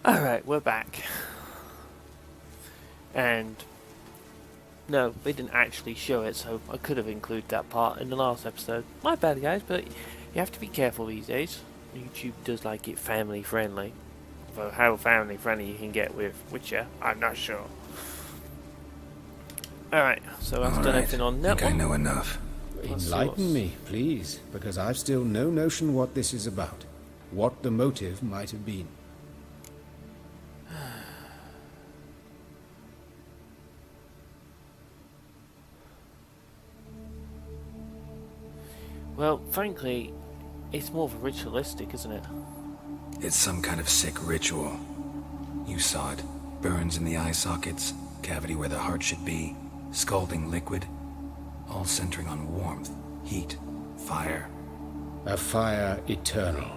Alright, we're back. And no, they didn't actually show it, so I could have included that part in the last episode. My bad, guys, but you have to be careful these days. YouTube does like it family friendly. Although how family friendly you can get with Witcher, I'm not sure. Alright, so I've done everything on that one. I know enough. Enlighten me, please, because I've still no notion what this is about. What the motive might have been. Well, frankly, it's more of a ritualistic, isn't it? It's some kind of sick ritual. You saw it. Burns in the eye sockets, cavity where the heart should be, scalding liquid, all centering on warmth, heat, fire. A fire eternal.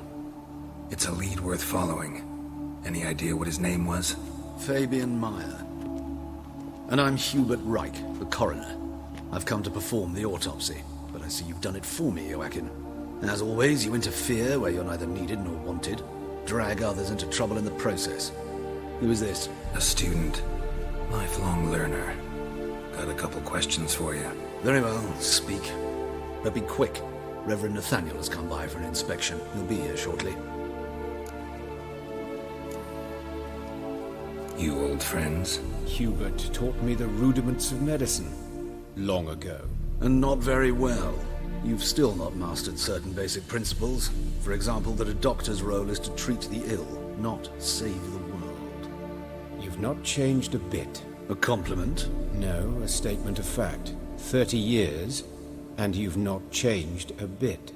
It's a lead worth following. Any idea what his name was? Fabian Meyer. And I'm Hubert Reich, the coroner. I've come to perform the autopsy, but I see you've done it for me, Joachim. As always, you interfere where you're neither needed nor wanted, drag others into trouble in the process. Who is this? A student. Lifelong learner. Got a couple questions for you. Very well, speak. But be quick. Reverend Nathaniel has come by for an inspection. He'll be here shortly. You old friends? Hubert taught me the rudiments of medicine long ago. And not very well. You've still not mastered certain basic principles. For example, that a doctor's role is to treat the ill, not save the world. You've not changed a bit. A compliment? No, a statement of fact. 30 years, and you've not changed a bit.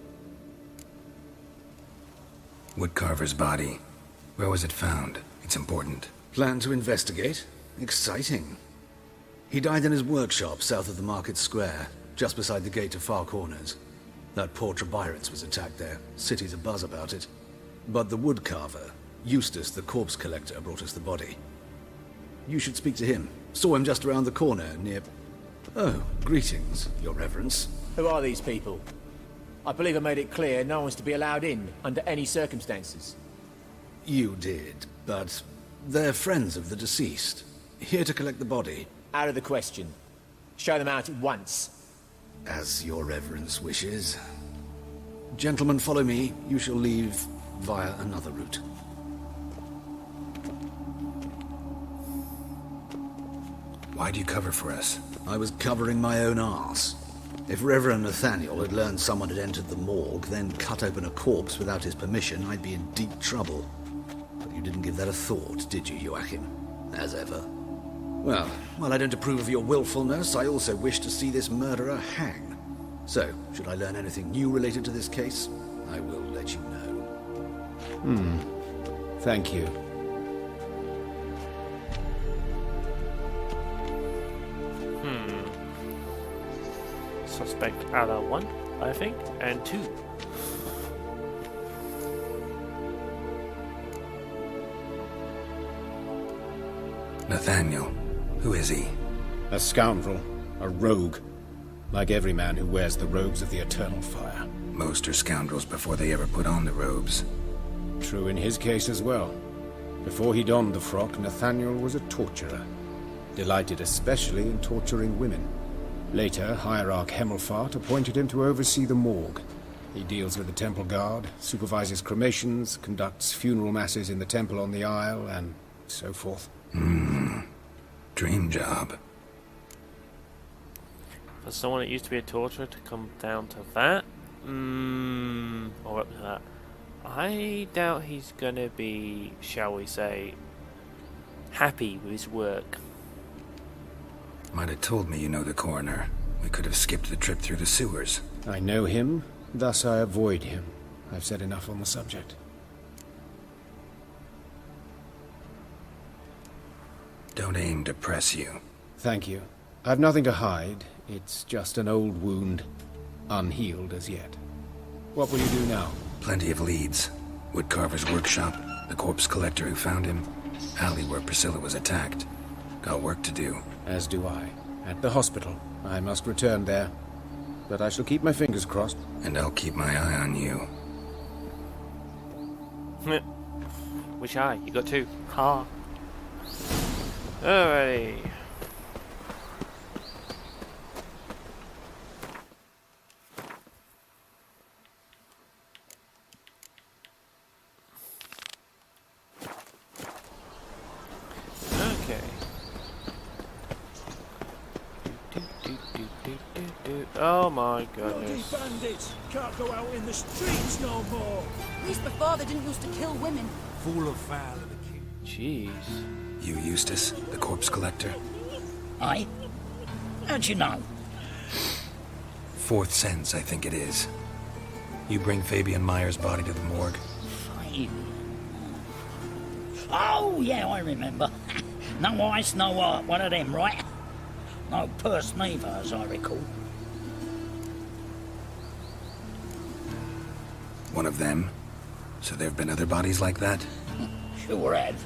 Woodcarver's body. Where was it found? It's important. Plan to investigate? Exciting. He died in his workshop south of the market square, just beside the gate to Far Corners. That poor Trebirans was attacked there. City's abuzz about it. But the woodcarver, Eustace the corpse collector, brought us the body. You should speak to him. Saw him just around the corner near... Oh, greetings, your reverence. Who are these people? I believe I made it clear no one's to be allowed in, under any circumstances. You did, but they're friends of the deceased. Here to collect the body. Out of the question. Show them out at once. As your reverence wishes. Gentlemen, follow me. You shall leave via another route. Why do you cover for us? I was covering my own arse. If Reverend Nathaniel had learned someone had entered the morgue, then cut open a corpse without his permission, I'd be in deep trouble. But you didn't give that a thought, did you, Joachim? As ever. Well, while I don't approve of your willfulness, I also wish to see this murderer hang. So, should I learn anything new related to this case, I will let you know. Thank you. Suspect Ala 1, I think, and 2. Nathaniel. Who is he? A scoundrel. A rogue. Like every man who wears the robes of the Eternal Fire. Most are scoundrels before they ever put on the robes. True in his case as well. Before he donned the frock, Nathaniel was a torturer. Delighted especially in torturing women. Later, Hierarch Hemmelfart appointed him to oversee the morgue. He deals with the temple guard, supervises cremations, conducts funeral masses in the temple on the Isle, and so forth. Dream job. For someone that used to be a torturer to come down to that, or up to that, I doubt he's gonna be, shall we say, happy with his work. Might have told me you know the coroner. We could have skipped the trip through the sewers. I know him, thus I avoid him. I've said enough on the subject. Don't aim to press you. Thank you. I've nothing to hide. It's just an old wound, unhealed as yet. What will you do now? Plenty of leads. Woodcarver's workshop, the corpse collector who found him, alley where Priscilla was attacked. Got work to do. As do I. At the hospital. I must return there. But I shall keep my fingers crossed. And I'll keep my eye on you. Which eye? You got two. Ha. Alrighty. Okay. Oh my goodness. Bloody bandits! Can't go out in the streets no more! At least before they didn't used to kill women. Full of foul of the king. Jeez. You Eustace, the corpse collector? Aye? How'd you know? Fourth sense, I think it is. You bring Fabian Meyer's body to the morgue? Oh, yeah, I remember. No eyes, no heart, one of them, right? No purse neither, as I recall. One of them? So there have been other bodies like that? Sure have.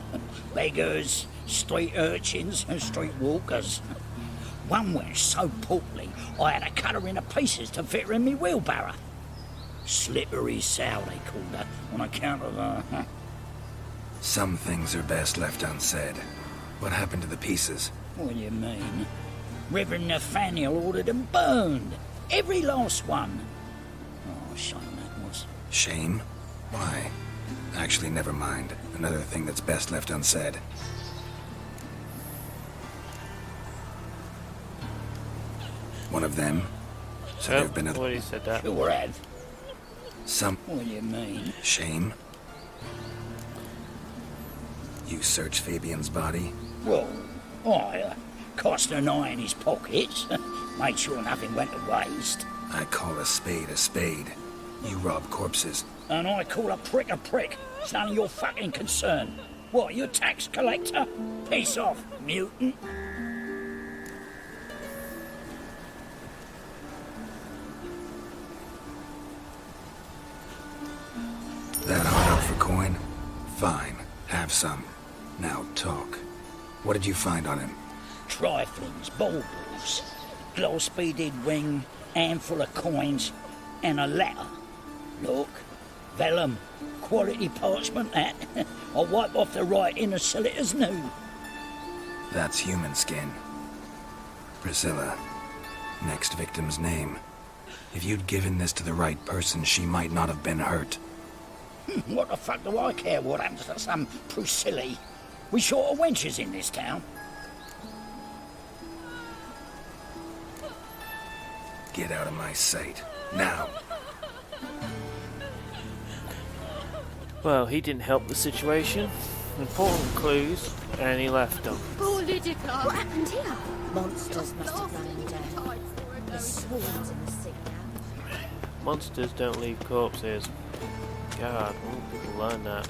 Beggars, street urchins, and street walkers. One went so portly, I had to cut her into pieces to fit her in me wheelbarrow. Slippery sow, they called her, on account of her. Some things are best left unsaid. What happened to the pieces? What do you mean? Reverend Nathaniel ordered them burned. Every last one. Oh, shame that was. Shame? Why? Actually, never mind. Another thing that's best left unsaid. One of them? So there have been other... What he said that. Sure have. Some... What do you mean? Shame? You searched Fabian's body? Well, I cast an eye in his pockets. Made sure nothing went to waste. I call a spade a spade. You rob corpses. And I call a prick a prick. It's none of your fucking concern. What, you a tax collector? Piss off, mutant. That hard up for coin? Fine. Have some. Now talk. What did you find on him? Triflings, baubles, glass-beaded ring, handful of coins, and a letter. Look, vellum, quality parchment that. I'll wipe off the writing and sell it as new. That's human skin. Priscilla. Next victim's name. If you'd given this to the right person, she might not have been hurt. What the fuck do I care what happens to some Priscilla? We short of wenches in this town. Get out of my sight. Now. Well, he didn't help the situation. Important clues, and he left them. Oh, Lydia, What happened here? monsters must have run him down. There's swarms in the sick now. Monsters don't leave corpses. God, when will people learn that?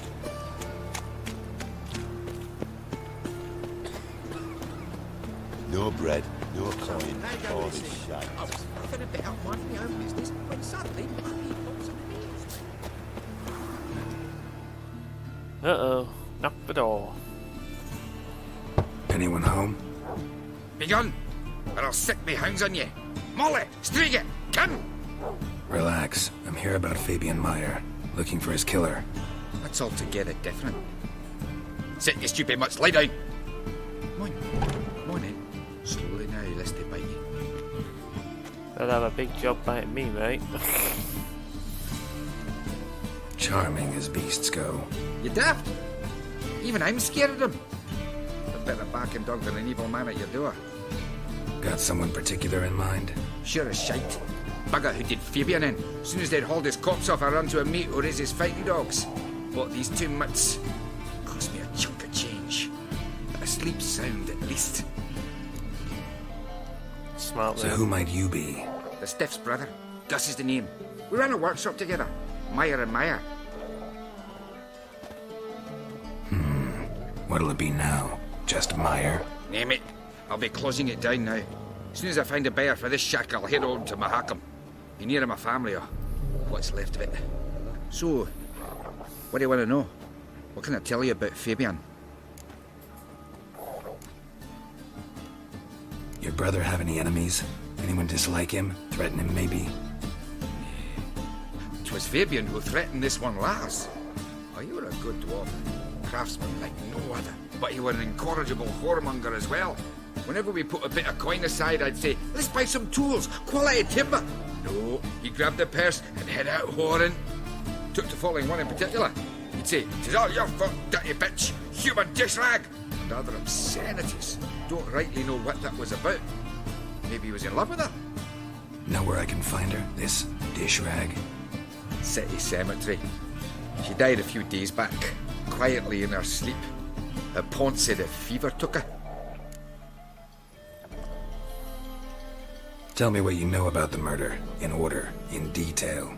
No bread, no coin, all this shite. I was nothing about minding my own business when suddenly money falls on me. Uh-oh. Knock the door. Anyone home? Begone, or I'll sick me hounds on you. Molly, Striga, come! Relax. I'm here about Fabian Meyer. Looking for his killer. That's altogether different. Sit, you stupid mutts, lie down. Come on in. Slowly now, lest they bite you. They'll have a big job biting me, mate. Charming as beasts go. You daft? Even I'm scared of them. A better barking dog than an evil man at your door. Got someone particular in mind? Sure as shite. Bugger who did Fabian in. As soon as they'd hauled his corpse off, I run to a mate who raised his fighting dogs. Bought these two mutts. Cost me a chunk of change. But I sleep sound at least. Smart So man. who might you be? The Stiff's brother. Gus is the name. We ran a workshop together. Meyer and Meyer. What'll it be now? Just Meyer? Name it. I'll be closing it down now. As soon as I find a buyer for this shack, I'll head on to Mahakam. Be near my family, or what's left of it. So, what do you want to know? What can I tell you about Fabian? Your brother have any enemies? Anyone dislike him? Threaten him, maybe? 'Twas Fabian who threatened this one last. Oh, you were a good dwarf. Craftsman like no other. But you were an incorrigible whoremonger as well. Whenever we put a bit of coin aside, I'd say, let's buy some tools, quality timber. No, he grabbed the purse and head out whoring. Took to following one in particular. He'd say, "'Tis all your fault, dirty bitch, human dish rag," and other obscenities. Don't rightly know what that was about. Maybe he was in love with her. Know where I can find her, this dish rag? City cemetery. She died a few days back, quietly in her sleep. Her pont said a fever took her. Tell me what you know about the murder, in order, in detail.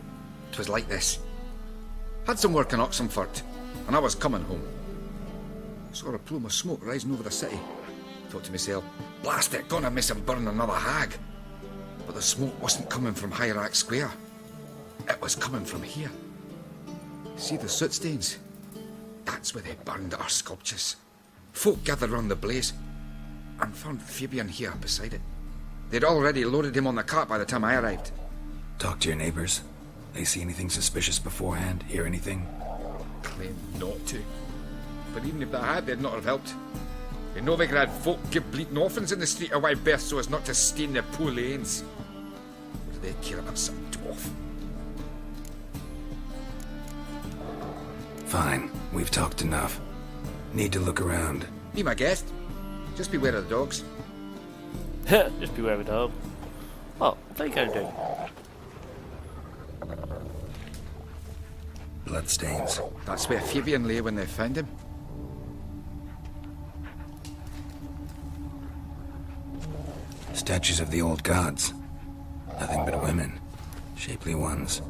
'Twas like this. Had some work in Oxenford, and I was coming home. Saw a plume of smoke rising over the city. Thought to myself, blast it, gonna miss him burn another hag. But the smoke wasn't coming from Hierarch Square. It was coming from here. See the soot stains? That's where they burned our sculptures. Folk gathered round the blaze, and found Fabian here beside it. They'd already loaded him on the cart by the time I arrived. Talk to your neighbors. They see anything suspicious beforehand? Hear anything? Claim not to. But even if they had, they'd not have helped. In Novigrad, folk give bleating orphans in the street a wide berth so as not to stain their poor lanes. What do they care about some dwarf? Fine, we've talked enough. Need to look around. Be my guest. Just beware of the dogs. Just beware of the dog. Oh, what are you going to do? Bloodstains. That's where Fabian lay when they found him. Statues of the old gods. Nothing but women. Shapely ones.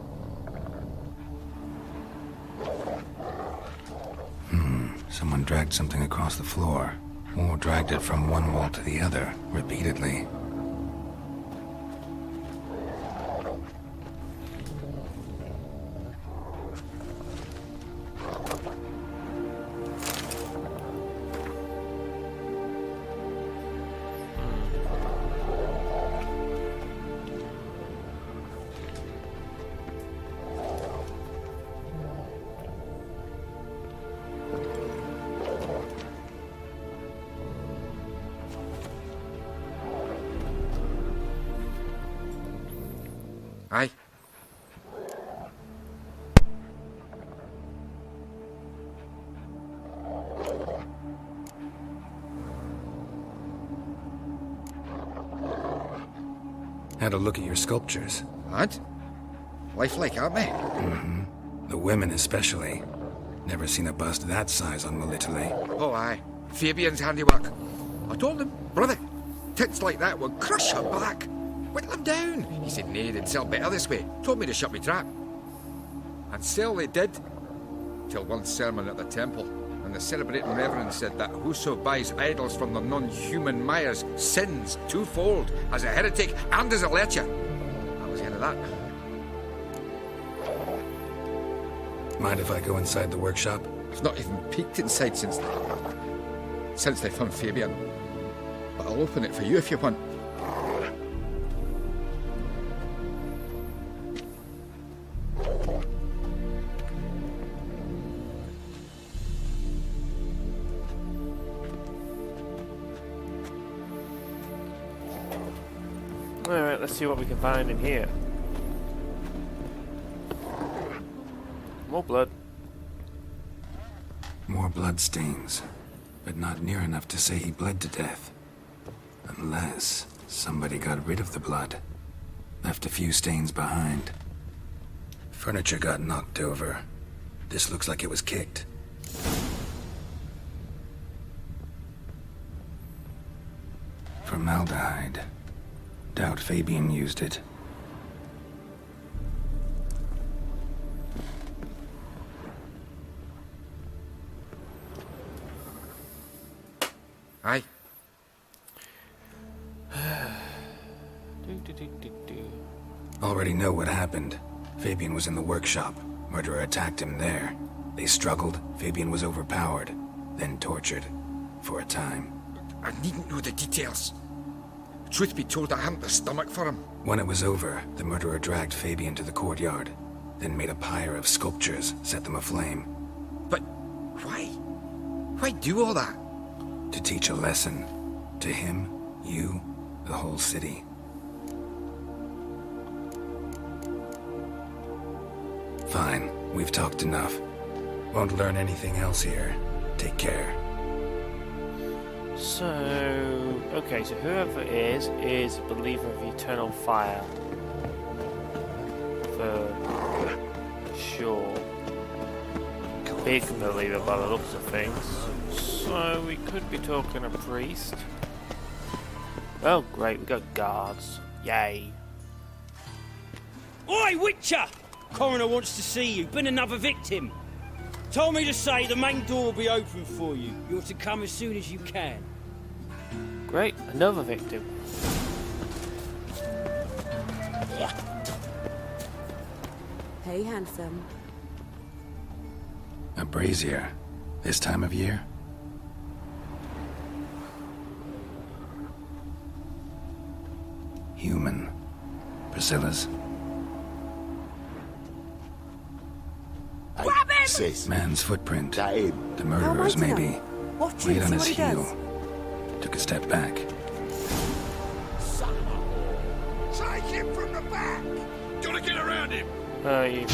Someone dragged something across the floor. Or dragged it from one wall to the other, repeatedly. Aye. Had a look at your sculptures. Lad? Lifelike, aren't they? The women especially. Never seen a bust that size on Melitele. Oh, aye. Fabian's handiwork. I told him, brother, tits like that would crush her back. Whittle him down. He said, nay, they'd sell better this way. Told me to shut me trap. And sell they did. Till one sermon at the temple, and the celebrating reverend said that whoso buys idols from the non-human Myers sins twofold, as a heretic and as a lecher. That was the end of that. Mind if I go inside the workshop? It's not even peeked inside since they found Fabian. But I'll open it for you if you want. Alright, let's see what we can find in here. More blood. More bloodstains. But not near enough to say he bled to death. Unless somebody got rid of the blood. Left a few stains behind. Furniture got knocked over. This looks like it was kicked. Formaldehyde. Doubt Fabian used it. Aye. Already know what happened. Fabian was in the workshop. Murderer attacked him there. They struggled. Fabian was overpowered. Then tortured. For a time. I needn't know the details. Truth be told, I hadn't the stomach for him. When it was over, the murderer dragged Fabian to the courtyard. Then made a pyre of sculptures, set them aflame. Why? Why do all that? To teach a lesson. To him, you, the whole city. Fine, we've talked enough. Won't learn anything else here. Take care. So, okay, so whoever it is a believer of eternal fire. For sure. Big believer by the looks of things. So, we could be talking a priest. Oh, great, we got guards. Yay. Oi, Witcher! Coroner wants to see you. Been another victim. Told me to say the main door will be open for you. You're to come as soon as you can. Great, another victim. Hey, handsome. A brazier. This time of year? Human. Priscilla's. Grab him! Sis. Man's footprint. That him. The murderer's, maybe. Watch Weight him, on see his what he heel. does. Took a step back. Son of a whore. Take him from the back! Gotta get around him! Oh, you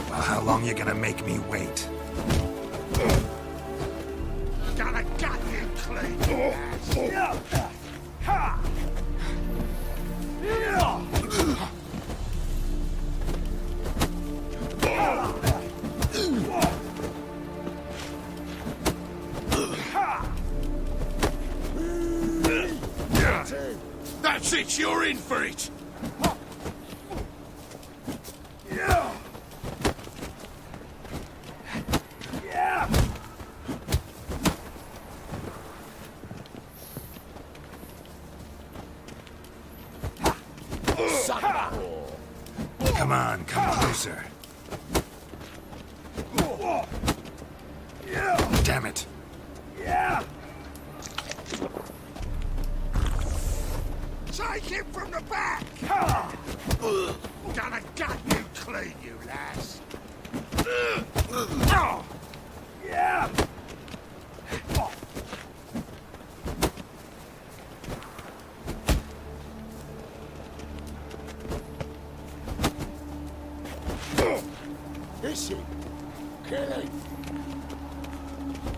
Well, how long you gonna make me wait? Gonna gut you clean, you ass. Ha! That's it, you're in for it! Come on, come closer. Damn it. Take him from the back! Gonna gut you clean, you lass. Is he? Kill him.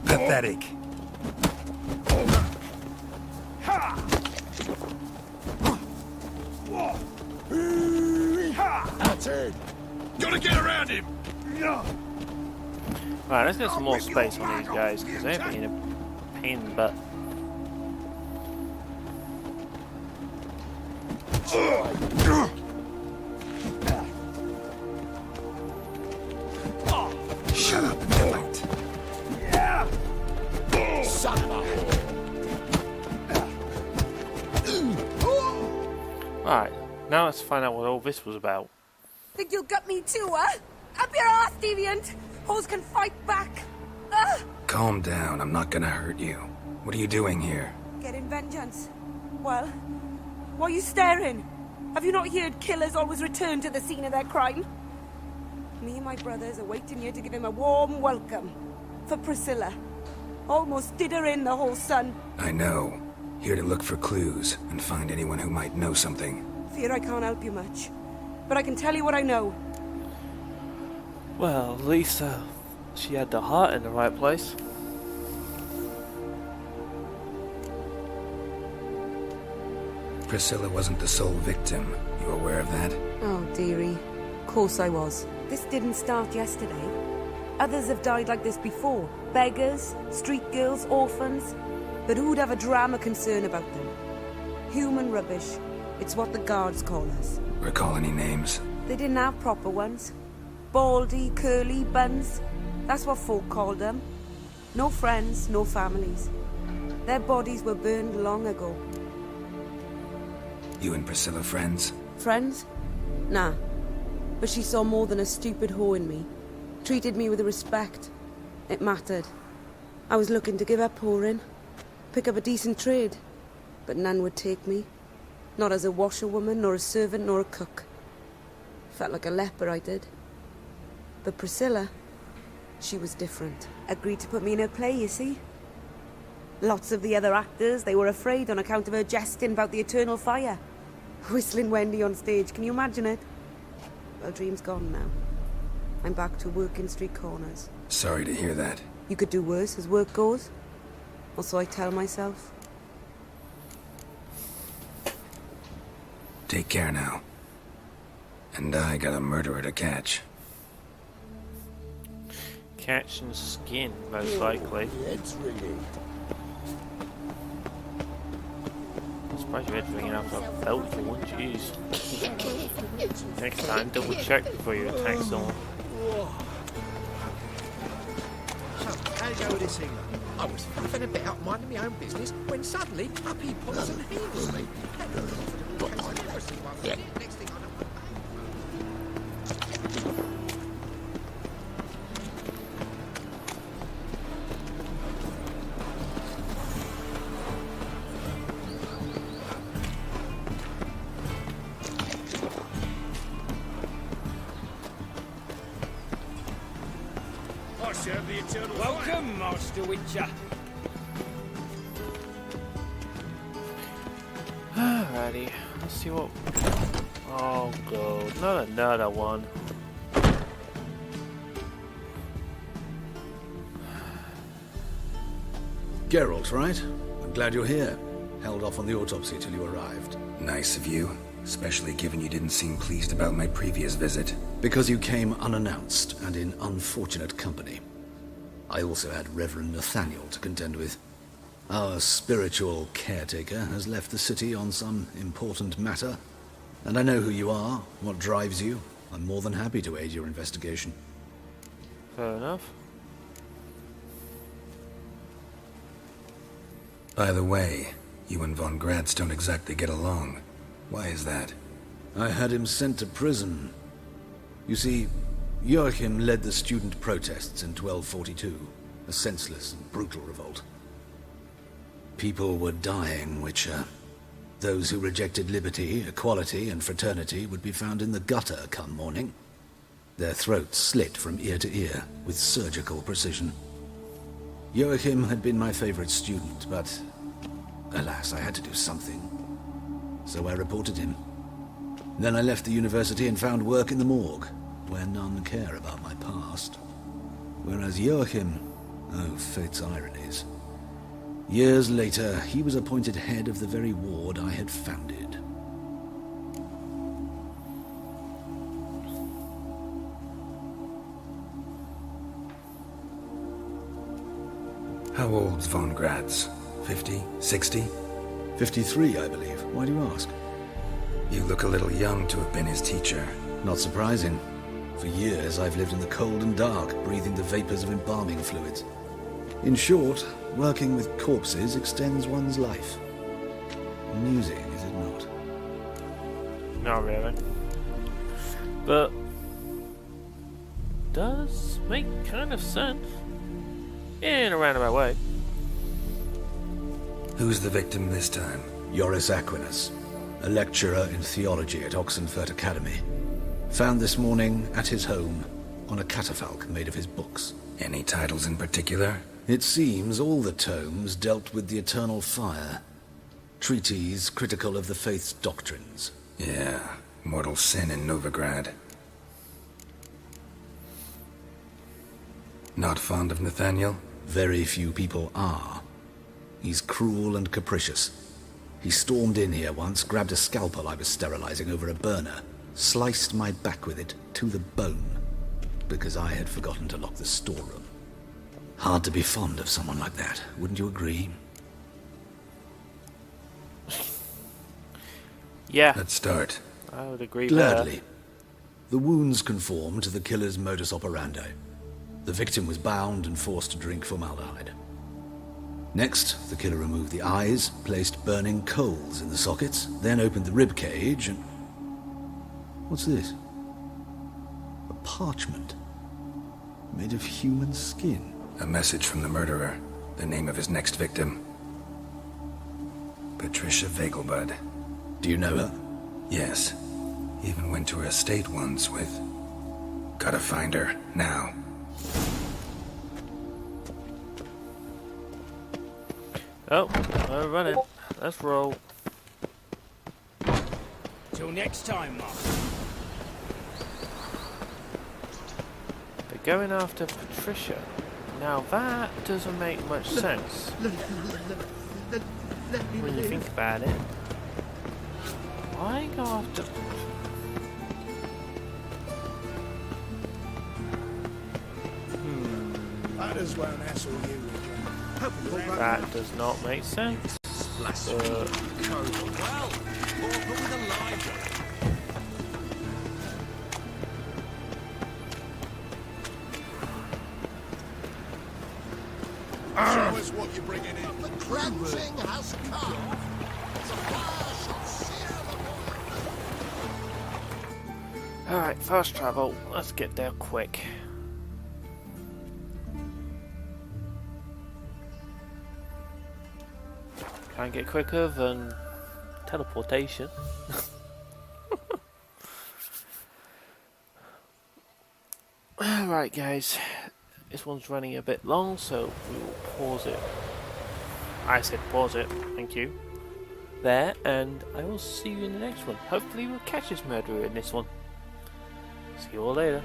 Pathetic. That's it. Gotta get around him! Alright, let's get some more space on these guys, because they're being a pain in the butt. Shut up and fight. Son of a whore. Alright, now let's find out what all this was about. Think you'll gut me too, huh? Up your ass, deviant! Hoes can fight back! Ugh! Calm down, I'm not gonna hurt you. What are you doing here? Getting vengeance. Well, why are you staring? Have you not heard killers always return to the scene of their crime? Me and my brothers are waiting here to give him a warm welcome. For Priscilla. Almost did her in, the whole son. I know. Here to look for clues and find anyone who might know something. Fear I can't help you much. But I can tell you what I know. Well, at least she had the heart in the right place. Priscilla wasn't the sole victim. You aware of that? Oh, dearie. Of course I was. This didn't start yesterday. Others have died like this before. Beggars, street girls, orphans. But who'd have a drama concern about them? Human rubbish. It's what the guards call us. Recall any names? They didn't have proper ones. Baldy, curly, buns. That's what folk called them. No friends, no families. Their bodies were burned long ago. You and Priscilla friends? Friends? Nah. But she saw more than a stupid whore in me. Treated me with respect. It mattered. I was looking to give up whoring. Pick up a decent trade. But none would take me. Not as a washerwoman, nor a servant, nor a cook. Felt like a leper, I did. But Priscilla, she was different. Agreed to put me in her play, you see. Lots of the other actors, they were afraid on account of her jesting about the eternal fire. Whistling Wendy on stage, can you imagine it? Well, dream's gone now. I'm back to working street corners. Sorry to hear that. You could do worse as work goes. Or so I tell myself. Take care now. And I got a murderer to catch. Catch and skin, most likely. Head's ringing. I'm surprised your head's ringing off that belt for one, jeez. Next time, double check before you attack someone. So, how you go with this healer? I was faffing about minding my own business when suddenly Puppy pops and heals me. Next thing I know... Welcome, Master Witcher. Alrighty, let's see what... Oh god, not another one. Geralt, right? I'm glad you're here. Held off on the autopsy till you arrived. Nice of you, especially given you didn't seem pleased about my previous visit. Because you came unannounced and in unfortunate company. I also had Reverend Nathaniel to contend with. Our spiritual caretaker has left the city on some important matter. And I know who you are, what drives you. I'm more than happy to aid your investigation. Fair enough. By the way, you and Von Gratz don't exactly get along. Why is that? I had him sent to prison. You see, Joachim led the student protests in 1242, a senseless and brutal revolt. People were dying, Witcher. Those who rejected liberty, equality, and fraternity would be found in the gutter come morning. Their throats slit from ear to ear with surgical precision. Joachim had been my favorite student, but alas, I had to do something. So I reported him. Then I left the university and found work in the morgue, where none care about my past. Whereas Joachim, oh, fate's ironies. Years later, he was appointed head of the very ward I had founded. How old's Von Gratz? 50? 60? 53, I believe. Why do you ask? You look a little young to have been his teacher. Not surprising. For years, I've lived in the cold and dark, breathing the vapors of embalming fluids. In short, working with corpses extends one's life. Amusing, is it not? Not really. But... does make kind of sense. In a roundabout way. Who's the victim this time? Joris Aquinas, a lecturer in theology at Oxenfurt Academy. Found this morning at his home on a catafalque made of his books. Any titles in particular? It seems all the tomes dealt with the eternal fire. Treatises critical of the faith's doctrines. Yeah, mortal sin in Novigrad. Not fond of Nathaniel? Very few people are. He's cruel and capricious. He stormed in here once, grabbed a scalpel I was sterilizing over a burner, sliced my back with it to the bone, because I had forgotten to lock the storeroom. Hard to be fond of someone like that, wouldn't you agree? Yeah. Let's start. I would agree Gladly. there. The wounds conform to the killer's modus operandi. The victim was bound and forced to drink formaldehyde. Next, the killer removed the eyes, placed burning coals in the sockets, then opened the rib cage and... What's this? A parchment. Made of human skin. A message from the murderer. The name of his next victim. Patricia Vegelbud. Do you know her? Yes. Even went to her estate once with... Gotta find her, now. Oh, we're running. Let's roll. Till next time, Mark. They're going after Patricia. Now that doesn't make much sense. When you think about it. Why go after... Others won't hassle you again. That does not make sense. Well, open with a library. Show us what you're bringing in. The cleansing has come. The fire shall sear the Alright, fast travel. Let's get there quick. Can't get quicker than teleportation. Alright guys, this one's running a bit long, so we will pause it. I said pause it, thank you. There, and I will see you in the next one. Hopefully we'll catch this murderer in this one. See you all later.